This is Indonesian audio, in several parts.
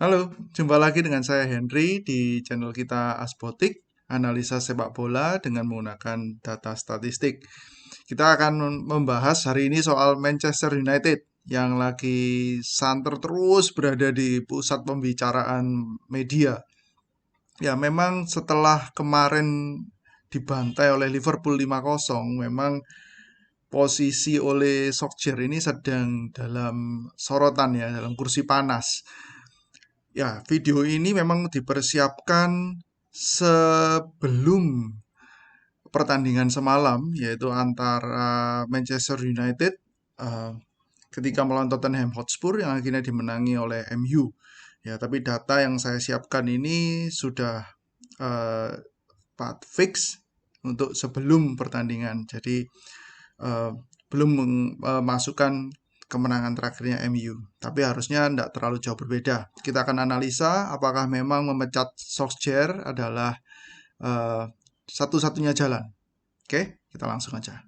Halo, jumpa lagi dengan saya Henry di channel kita Asbotik, analisa sepak bola dengan menggunakan data statistik. Kita akan membahas hari ini soal Manchester United yang lagi santer terus berada di pusat pembicaraan media. Ya, memang setelah kemarin dibantai oleh Liverpool 5-0, memang posisi oleh Solskjaer ini sedang dalam sorotan ya, dalam kursi panas. Ya, video ini memang dipersiapkan sebelum pertandingan semalam, yaitu antara Manchester United eh, ketika melawan Tottenham Hotspur yang akhirnya dimenangi oleh MU. Ya, tapi data yang saya siapkan ini sudah eh, fix untuk sebelum pertandingan. Jadi eh, belum memasukkan kemenangan terakhirnya MU. Tapi harusnya tidak terlalu jauh berbeda. Kita akan analisa apakah memang memecat Solskjaer adalah eh, satu-satunya jalan. Oke, kita langsung aja.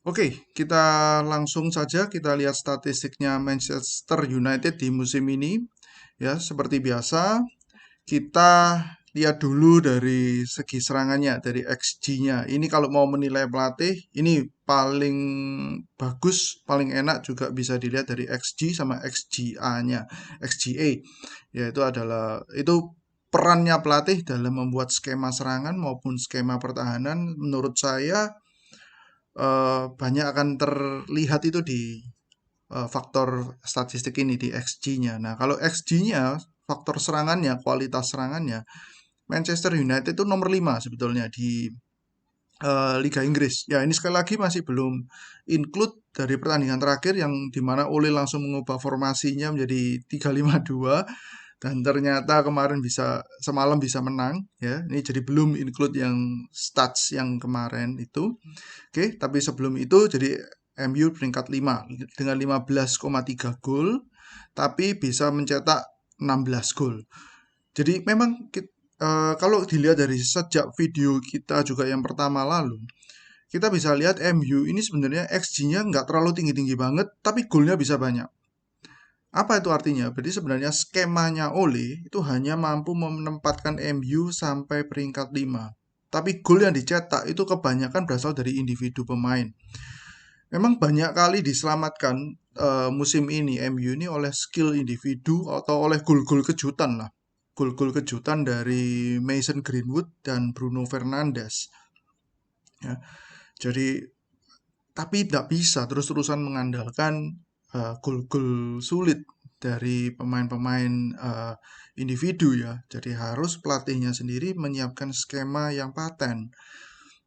Oke, kita langsung saja kita lihat statistiknya Manchester United di musim ini. Ya, seperti biasa, kita lihat dulu dari segi serangannya, dari XG-nya. Ini kalau mau menilai pelatih, ini paling bagus, paling enak juga bisa dilihat dari XG sama XGA-nya, XGA. Yaitu adalah itu perannya pelatih dalam membuat skema serangan maupun skema pertahanan. Menurut saya banyak akan terlihat itu di faktor statistik ini di XG-nya. Nah, kalau XG-nya, faktor serangannya, kualitas serangannya, Manchester United itu nomor 5 sebetulnya di Liga Inggris. Ya, ini sekali lagi masih belum include dari pertandingan terakhir yang dimana Ole langsung mengubah formasinya menjadi 3-5-2 dan ternyata kemarin semalam bisa menang ya. Ini jadi belum include yang stats yang kemarin itu. Oke, tapi sebelum itu jadi MU peringkat 5 dengan 15,3 gol tapi bisa mencetak 16 gol. Jadi memang kalau dilihat dari sejak video kita juga yang pertama lalu, kita bisa lihat MU ini sebenarnya XG-nya nggak terlalu tinggi-tinggi banget, tapi golnya bisa banyak. Apa itu artinya? Berarti sebenarnya skemanya Ole itu hanya mampu menempatkan MU sampai peringkat 5. Tapi gol yang dicetak itu kebanyakan berasal dari individu pemain. Memang banyak kali diselamatkan musim ini MU ini oleh skill individu atau oleh gol-gol kejutan lah. Gol-gol kejutan dari Mason Greenwood dan Bruno Fernandes. Ya, jadi tapi tidak bisa terus-terusan mengandalkan gol-gol sulit dari pemain-pemain individu ya. Jadi harus pelatihnya sendiri menyiapkan skema yang paten.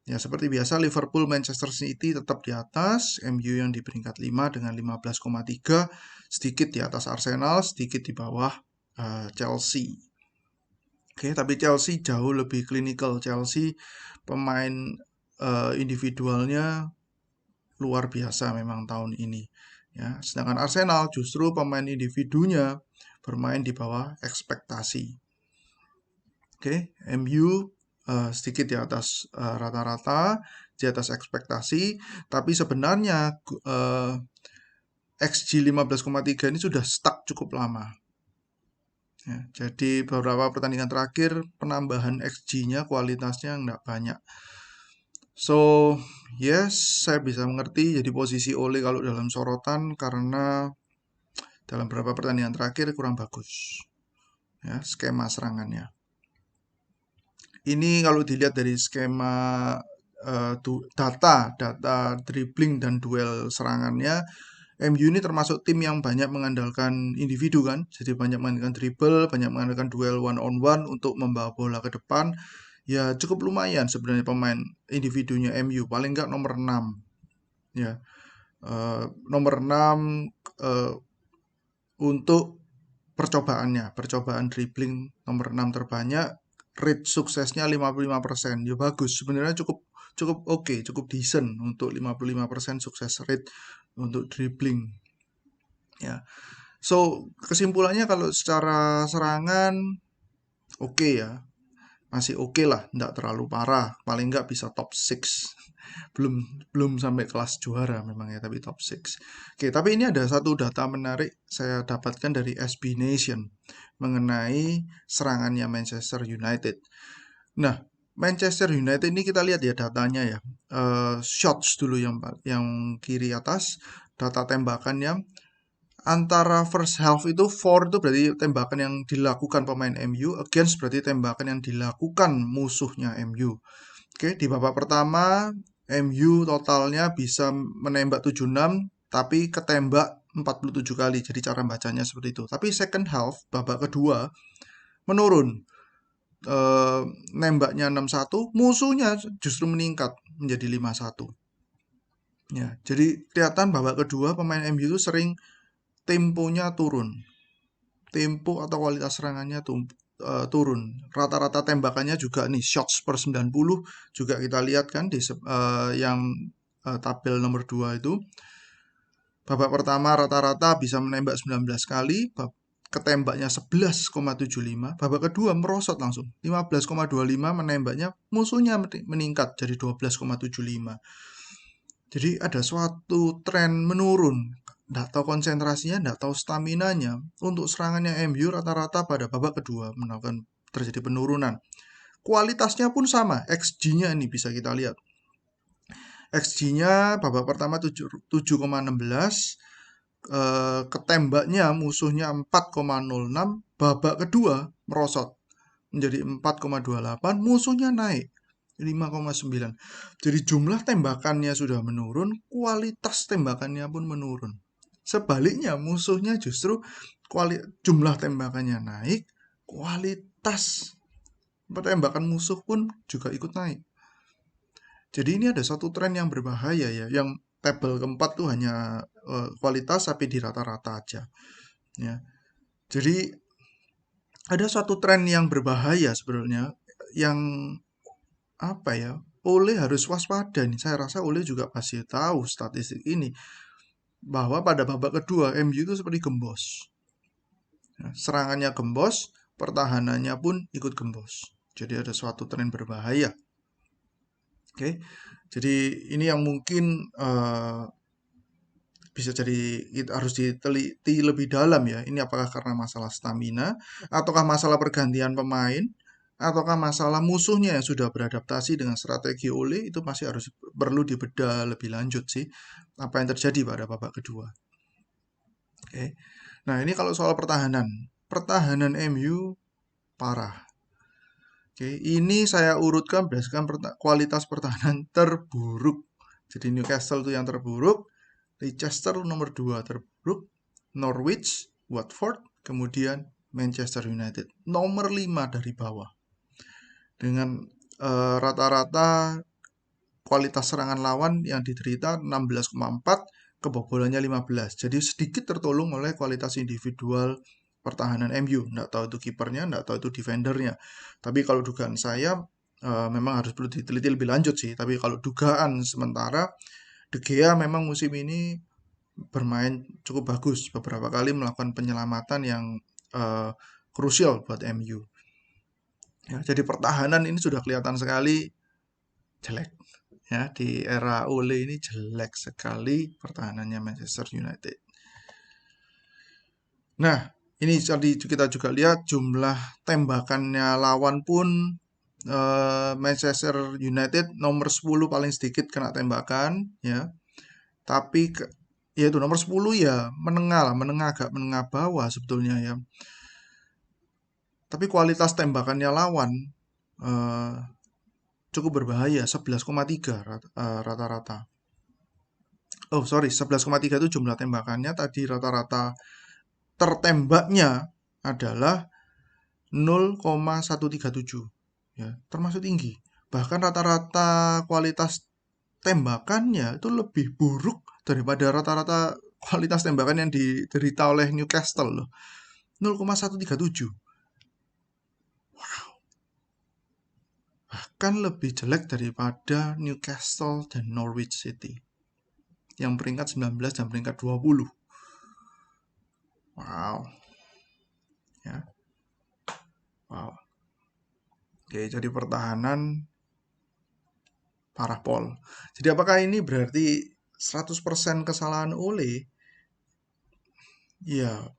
Ya, seperti biasa Liverpool, Manchester City tetap di atas, MU yang di peringkat 5 dengan 15,3, sedikit di atas Arsenal, sedikit di bawah Chelsea. Oke, tapi Chelsea jauh lebih klinikal. Chelsea pemain individualnya luar biasa memang tahun ini. Ya, sedangkan Arsenal justru pemain individunya bermain di bawah ekspektasi. Oke, MU sedikit di atas rata-rata, di atas ekspektasi, tapi sebenarnya XG 15,3 ini sudah stuck cukup lama. Ya, jadi beberapa pertandingan terakhir penambahan XG-nya kualitasnya nggak banyak. So, yes, saya bisa mengerti jadi posisi Ole kalau dalam sorotan karena dalam beberapa pertandingan terakhir kurang bagus. Ya, skema serangannya. Ini kalau dilihat dari skema data dribbling dan duel serangannya, MU ini termasuk tim yang banyak mengandalkan individu kan, jadi banyak mengandalkan dribble, banyak mengandalkan duel one on one untuk membawa bola ke depan. Ya cukup lumayan sebenarnya pemain individunya MU, paling nggak nomor 6. Ya, nomor 6 eh, untuk percobaan dribbling nomor 6 terbanyak, rate suksesnya 55%. Ya bagus, sebenarnya cukup cukup oke, cukup decent untuk 55% sukses rate untuk dribbling. Ya. So, kesimpulannya kalau secara serangan oke ya. Masih oke lah, nggak terlalu parah. Paling nggak bisa top 6. Belum belum sampai kelas juara memang ya, tapi top 6. Oke, tapi ini ada satu data menarik saya dapatkan dari SB Nation mengenai serangannya Manchester United. Nah, Manchester United ini kita lihat ya datanya ya. Shots dulu yang kiri atas, data tembakannya antara first half itu for itu berarti tembakan yang dilakukan pemain MU, against berarti tembakan yang dilakukan musuhnya MU. Oke, di babak pertama MU totalnya bisa menembak 76 tapi ketembak 47 kali. Jadi cara bacanya seperti itu. Tapi second half babak kedua menurun. Nembaknya 61, musuhnya justru meningkat menjadi 51. Ya, jadi kelihatan babak kedua pemain MU itu sering temponya turun. Tempo atau kualitas serangannya turun. Rata-rata tembakannya juga nih shots per 90 juga kita lihat kan di yang tabel nomor 2 itu. Babak pertama rata-rata bisa menembak 19 kali, ketembaknya 11,75. Babak kedua merosot langsung 15,25 menembaknya, musuhnya meningkat jadi 12,75. Jadi ada suatu tren menurun. Nggak tahu konsentrasinya, nggak tahu staminanya. Untuk serangannya MU rata-rata pada babak kedua melakukan terjadi penurunan. Kualitasnya pun sama, XG-nya ini bisa kita lihat. XG-nya babak pertama 7,16, ketembaknya musuhnya 4,06, babak kedua merosot menjadi 4,28, musuhnya naik 5,9. Jadi jumlah tembakannya sudah menurun, kualitas tembakannya pun menurun. Sebaliknya musuhnya justru jumlah tembakannya naik, kualitas tembakan musuh pun juga ikut naik. Jadi ini ada satu tren yang berbahaya ya, yang tabel keempat tuh hanya kualitas tapi di rata-rata aja. Ya. Jadi ada suatu tren yang berbahaya sebenarnya yang apa ya? Ole harus waspada nih. Saya rasa Ole juga pasti tahu statistik ini bahwa pada babak kedua MU itu seperti gembos. Ya, serangannya gembos, pertahanannya pun ikut gembos. Jadi ada suatu tren berbahaya. Oke, jadi ini yang mungkin bisa jadi harus diteliti lebih dalam ya. Ini apakah karena masalah stamina, ataukah masalah pergantian pemain, ataukah masalah musuhnya yang sudah beradaptasi dengan strategi Ole, itu masih harus perlu dibedah lebih lanjut sih. Apa yang terjadi pada babak kedua. Oke. Nah, ini kalau soal pertahanan. Pertahanan MU parah. Oke, ini saya urutkan berdasarkan kualitas pertahanan terburuk. Jadi Newcastle itu yang terburuk, Leicester nomor 2 terburuk, Norwich, Watford, kemudian Manchester United nomor 5 dari bawah. Dengan rata-rata kualitas serangan lawan yang diderita 16,4, kebobolannya 15. Jadi sedikit tertolong oleh kualitas individual pertahanan MU. Nggak tahu itu kipernya, nggak tahu itu defendernya. Tapi kalau dugaan saya memang harus perlu diteliti lebih lanjut sih. Tapi kalau dugaan sementara, De Gea memang musim ini bermain cukup bagus. Beberapa kali melakukan penyelamatan yang krusial buat MU. Ya, jadi pertahanan ini sudah kelihatan sekali jelek. Ya, di era Ole ini jelek sekali pertahanannya Manchester United. Nah, ini tadi kita juga lihat jumlah tembakannya lawan pun Manchester United nomor 10 paling sedikit kena tembakan ya. Tapi ya itu nomor 10 ya menengah lah, agak menengah bawah sebetulnya ya. Tapi kualitas tembakannya lawan cukup berbahaya, 11,3 rata-rata. Oh sorry, 11,3 itu jumlah tembakannya. Tadi rata-rata tertembaknya adalah 0,137 ya, termasuk tinggi. Bahkan rata-rata kualitas tembakannya itu lebih buruk daripada rata-rata kualitas tembakan yang diderita oleh Newcastle loh. 0,137. Wow. bahkan lebih jelek daripada Newcastle dan Norwich City yang peringkat 19 dan peringkat 20. Wow. Ya. Wow. Oke, jadi pertahanan parah pol. Jadi apakah ini berarti 100% kesalahan Ole? Ya,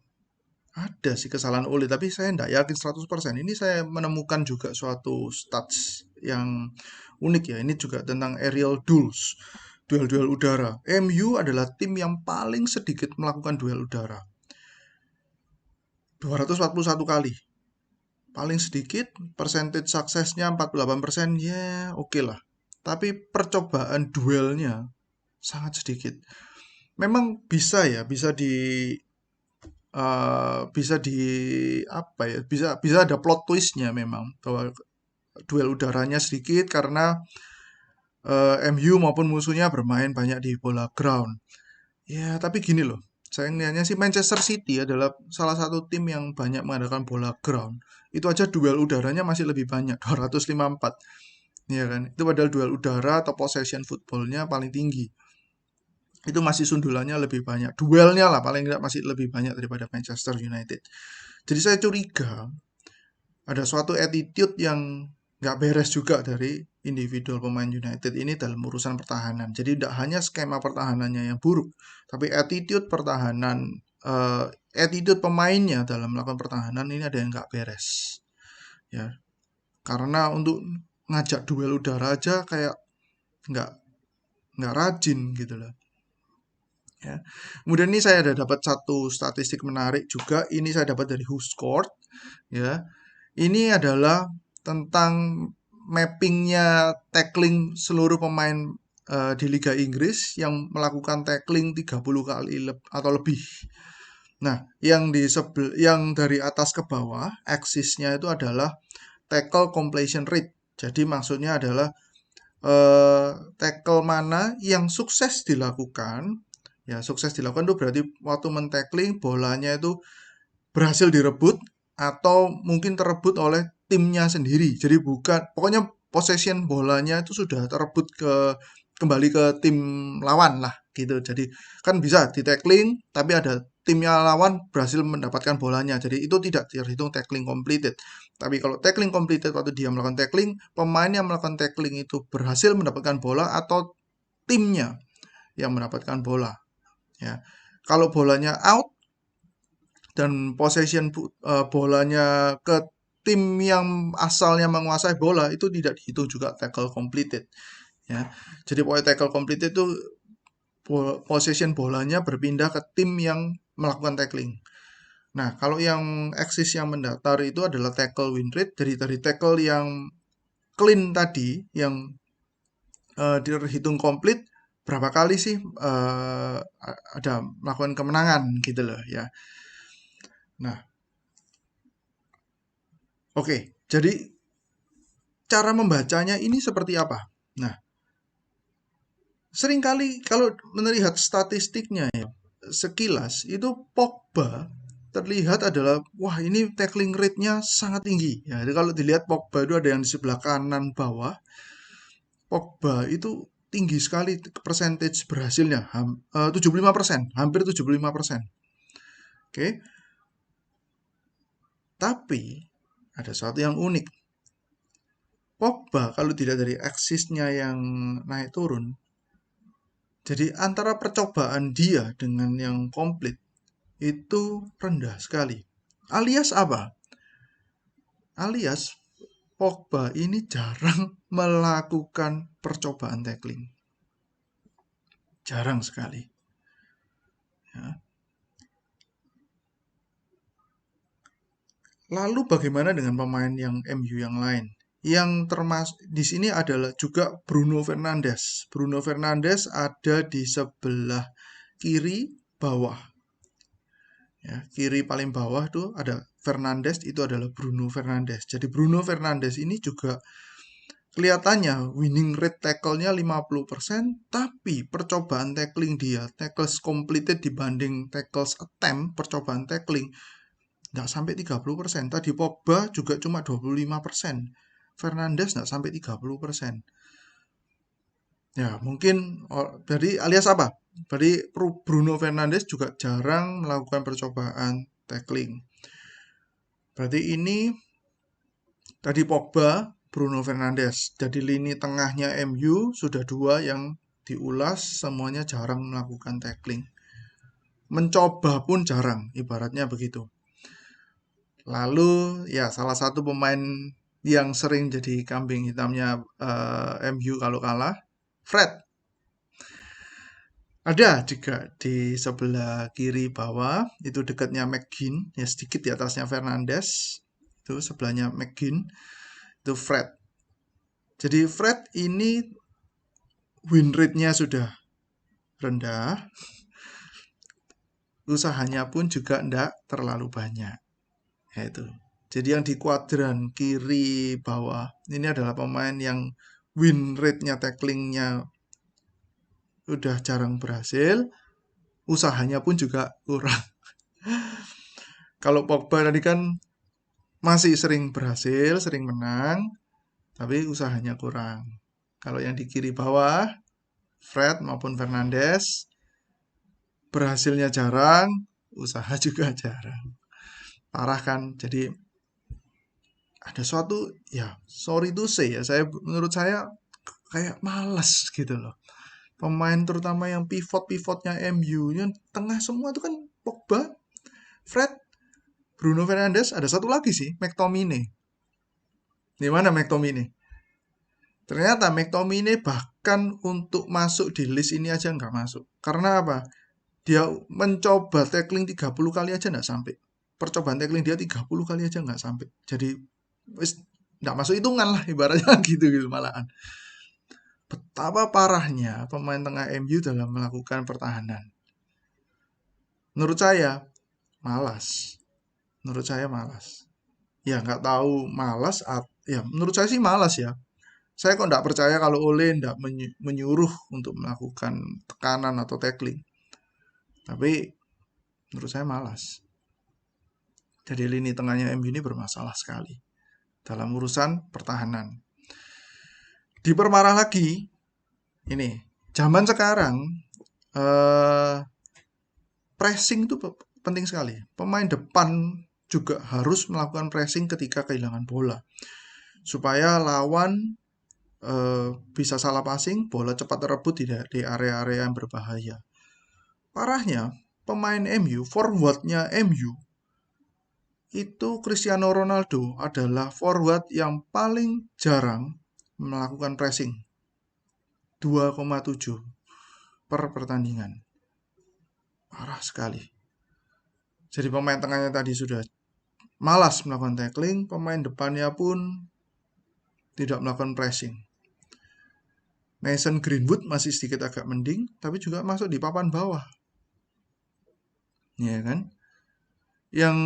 ada sih kesalahan Ole, tapi saya tidak yakin 100%. Ini saya menemukan juga suatu stats yang unik ya. Ini juga tentang aerial duels, duel-duel udara. MU adalah tim yang paling sedikit melakukan duel udara. 241 kali. Paling sedikit, percentage suksesnya 48%, ya oke lah. Tapi percobaan duelnya sangat sedikit. Memang bisa ya, bisa di apa ya, bisa ada plot twistnya memang bahwa duel udaranya sedikit karena MU maupun musuhnya bermain banyak di bola ground. Ya, tapi gini loh. Saya ngelihatnya sih Manchester City adalah salah satu tim yang banyak mengandalkan bola ground. Itu aja duel udaranya masih lebih banyak, 254. Ya kan? Itu padahal duel udara atau possession footballnya paling tinggi. Itu masih sundulannya lebih banyak. Duelnya lah paling tidak masih lebih banyak daripada Manchester United. Jadi saya curiga ada suatu attitude yang nggak beres juga dari individual pemain United ini dalam urusan pertahanan. Jadi tidak hanya skema pertahanannya yang buruk, tapi attitude pertahanan, attitude pemainnya dalam melakukan pertahanan ini ada yang nggak beres. Ya, karena untuk ngajak duel udara aja kayak nggak nggak rajin gitu loh. Ya. Kemudian ini saya ada dapat satu statistik menarik juga. Ini saya dapat dari WhoScored. Ya, ini adalah tentang mappingnya tackling seluruh pemain di Liga Inggris yang melakukan tackling 30 kali atau lebih. Nah, yang dari atas ke bawah, aksisnya itu adalah tackle completion rate. Jadi maksudnya adalah tackle mana yang sukses dilakukan. Ya, sukses dilakukan itu berarti waktu men-tackling bolanya itu berhasil direbut atau mungkin terebut oleh timnya sendiri. Jadi bukan, pokoknya possession bolanya itu sudah terebut kembali ke tim lawan lah gitu. Jadi kan bisa di tackling tapi ada timnya lawan berhasil mendapatkan bolanya. Jadi itu tidak terhitung tackling completed. Tapi kalau tackling completed waktu dia melakukan tackling, pemain yang melakukan tackling itu berhasil mendapatkan bola atau timnya yang mendapatkan bola. Ya. Kalau bolanya out dan possession bolanya ke tim yang asalnya menguasai bola itu tidak dihitung juga tackle completed ya. Jadi pokoknya tackle completed itu possession bolanya berpindah ke tim yang melakukan tackling. Nah, kalau yang axis yang mendatar itu adalah tackle win rate dari tackle yang clean tadi yang dihitung komplit berapa kali sih ada melakukan kemenangan gitu loh ya. Nah, oke, jadi cara membacanya ini seperti apa? Nah, seringkali kalau melihat statistiknya ya, sekilas itu Pogba terlihat adalah, wah ini tackling rate-nya sangat tinggi. Ya, jadi kalau dilihat Pogba itu ada yang di sebelah kanan bawah, Pogba itu tinggi sekali percentage berhasilnya, 75%, hampir 75%. Oke, tapi ada sesuatu yang unik. Pogba kalau tidak dari aksisnya yang naik turun, jadi antara percobaan dia dengan yang komplit itu rendah sekali. Alias apa? Alias Pogba ini jarang melakukan percobaan tackling. Jarang sekali. Ya. Lalu bagaimana dengan pemain yang MU yang lain? Yang termasuk di sini adalah juga Bruno Fernandes. Bruno Fernandes ada di sebelah kiri bawah. Ya, kiri paling bawah tuh ada Fernandes, itu adalah Bruno Fernandes. Jadi Bruno Fernandes ini juga kelihatannya winning rate tackle-nya 50%, tapi percobaan tackling dia, tackles completed dibanding tackles attempt, percobaan tackling nggak sampai 30%. Tadi Pogba juga cuma 25%. Fernandes nggak sampai 30%. Ya, mungkin jadi alias apa? Berarti Bruno Fernandes juga jarang melakukan percobaan tackling. Berarti ini tadi Pogba, Bruno Fernandes. Jadi lini tengahnya MU sudah 2 yang diulas, semuanya jarang melakukan tackling. Mencoba pun jarang, ibaratnya begitu. Lalu ya salah satu pemain yang sering jadi kambing hitamnya MU kalau kalah, Fred. Ada juga di sebelah kiri bawah, itu dekatnya McGinn, ya sedikit di atasnya Fernandes, itu sebelahnya McGinn, itu Fred. Jadi Fred ini win rate-nya sudah rendah, usahanya pun juga tidak terlalu banyak. Ya itu. Jadi yang di kuadran kiri bawah, ini adalah pemain yang win rate-nya tacklingnya udah jarang berhasil, usahanya pun juga kurang. Kalau Pogba tadi kan masih sering berhasil, sering menang, tapi usahanya kurang. Kalau yang di kiri bawah, Fred maupun Fernandes, berhasilnya jarang, usaha juga jarang. Parah kan? Jadi ada suatu, ya sorry to say ya, menurut saya kayak malas gitu loh. Pemain terutama yang pivot-pivotnya MU, yang tengah semua itu kan Pogba, Fred, Bruno Fernandes, ada satu lagi sih, McTominay. Di mana McTominay? Ternyata McTominay bahkan untuk masuk di list ini aja nggak masuk. Karena apa? Dia mencoba tackling 30 kali aja nggak sampai. Percobaan tackling dia 30 kali aja nggak sampai. Jadi wis nggak masuk hitungan lah ibaratnya gitu malahan. Betapa parahnya pemain tengah MU dalam melakukan pertahanan. Menurut saya malas. Menurut saya malas. Ya nggak tahu malas. Ya menurut saya sih malas ya. Saya kok nggak percaya kalau Ole nggak menyuruh untuk melakukan tekanan atau tackling. Tapi menurut saya malas. Jadi lini tengahnya MU ini bermasalah sekali dalam urusan pertahanan. Diperparah lagi, ini zaman sekarang pressing itu penting sekali. Pemain depan juga harus melakukan pressing ketika kehilangan bola. Supaya lawan bisa salah passing, bola cepat terebut di area-area yang berbahaya. Parahnya, pemain MU, forwardnya MU, itu Cristiano Ronaldo adalah forward yang paling jarang melakukan pressing. 2,7 per pertandingan. Parah sekali. Jadi pemain tengahnya tadi sudah malas melakukan tackling, pemain depannya pun tidak melakukan pressing. Mason Greenwood masih sedikit agak mending, tapi juga masuk di papan bawah. Ya kan? Yang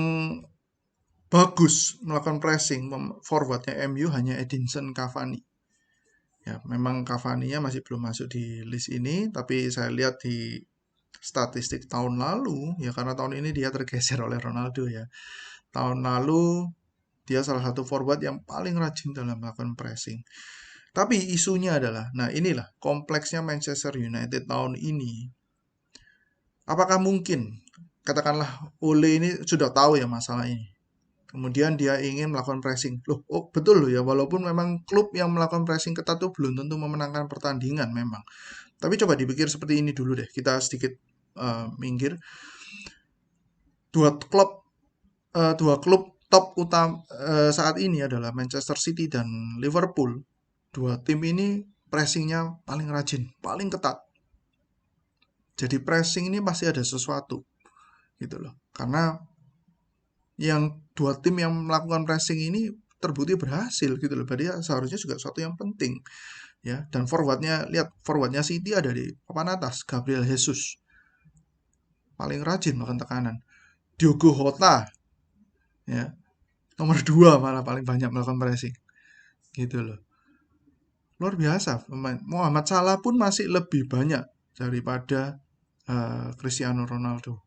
bagus melakukan pressing forwardnya MU hanya Edinson Cavani. Ya, memang Cavani-nya masih belum masuk di list ini, tapi saya lihat di statistik tahun lalu, ya karena tahun ini dia tergeser oleh Ronaldo ya. Tahun lalu dia salah satu forward yang paling rajin dalam melakukan pressing. Tapi isunya adalah, nah inilah kompleksnya Manchester United tahun ini. Apakah mungkin, katakanlah Ole ini sudah tahu ya masalah ini. Kemudian dia ingin melakukan pressing. Loh, oh betul loh ya, walaupun memang klub yang melakukan pressing ketat itu belum tentu memenangkan pertandingan memang. Tapi coba dipikir seperti ini dulu deh, kita sedikit minggir. Dua klub top utama saat ini adalah Manchester City dan Liverpool. Dua tim ini pressingnya paling rajin, paling ketat. Jadi pressing ini pasti ada sesuatu gitu loh. Karena yang dua tim yang melakukan pressing ini terbukti berhasil gitu loh. Berarti seharusnya juga sesuatu yang penting ya. Dan forwardnya City ada di papan atas, Gabriel Jesus. Paling rajin melakukan tekanan. Diogo Jota ya. Nomor 2 malah paling banyak melakukan pressing. Gitu loh. Luar biasa pemain. Muhammad Salah pun masih lebih banyak daripada Cristiano Ronaldo.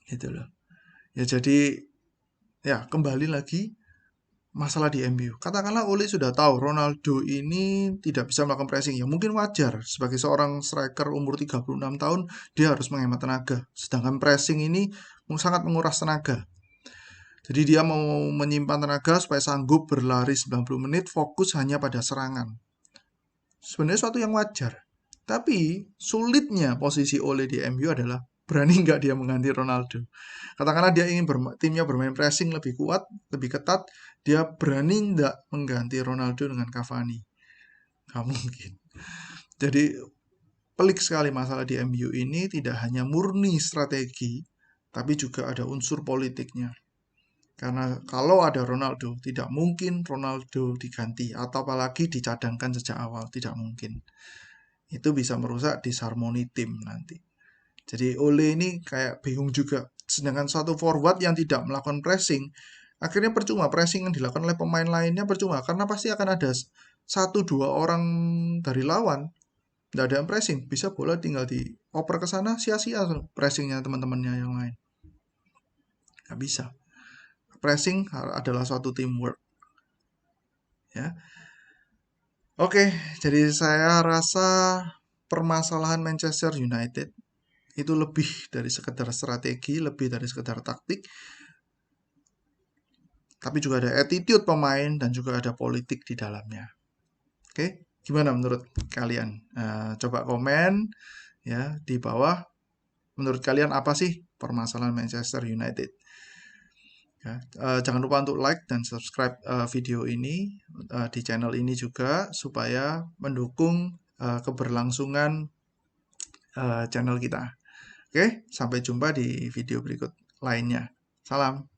Gitu loh. Ya jadi ya kembali lagi masalah di MU. Katakanlah Ole sudah tahu Ronaldo ini tidak bisa melakukan pressing. Ya mungkin wajar. Sebagai seorang striker umur 36 tahun, dia harus menghemat tenaga. Sedangkan pressing ini sangat menguras tenaga. Jadi dia mau menyimpan tenaga supaya sanggup berlari 90 menit fokus hanya pada serangan. Sebenarnya suatu yang wajar. Tapi sulitnya posisi Ole di MU adalah berani nggak dia mengganti Ronaldo. Katakanlah dia ingin timnya bermain pressing lebih kuat, lebih ketat, dia berani nggak mengganti Ronaldo dengan Cavani. Nggak mungkin. Jadi pelik sekali masalah di MU ini tidak hanya murni strategi, tapi juga ada unsur politiknya. Karena kalau ada Ronaldo, tidak mungkin Ronaldo diganti atau apalagi dicadangkan sejak awal, tidak mungkin. Itu bisa merusak disharmoni tim nanti. Jadi Ole ini kayak bingung juga. Sedangkan satu forward yang tidak melakukan pressing, akhirnya percuma pressing yang dilakukan oleh pemain lainnya percuma karena pasti akan ada satu dua orang dari lawan tidak ada yang pressing, bisa bola tinggal dioper ke sana sia-sia pressingnya teman-temannya yang lain. Nggak bisa. Pressing adalah suatu teamwork. Ya. Oke, jadi saya rasa permasalahan Manchester United itu lebih dari sekedar strategi, lebih dari sekedar taktik, tapi juga ada attitude pemain dan juga ada politik di dalamnya. Oke, gimana menurut kalian? Coba komen ya di bawah. Menurut kalian apa sih permasalahan Manchester United? Ya, jangan lupa untuk like dan subscribe video ini di channel ini juga supaya mendukung keberlangsungan channel kita. Oke, sampai jumpa di video berikut lainnya. Salam.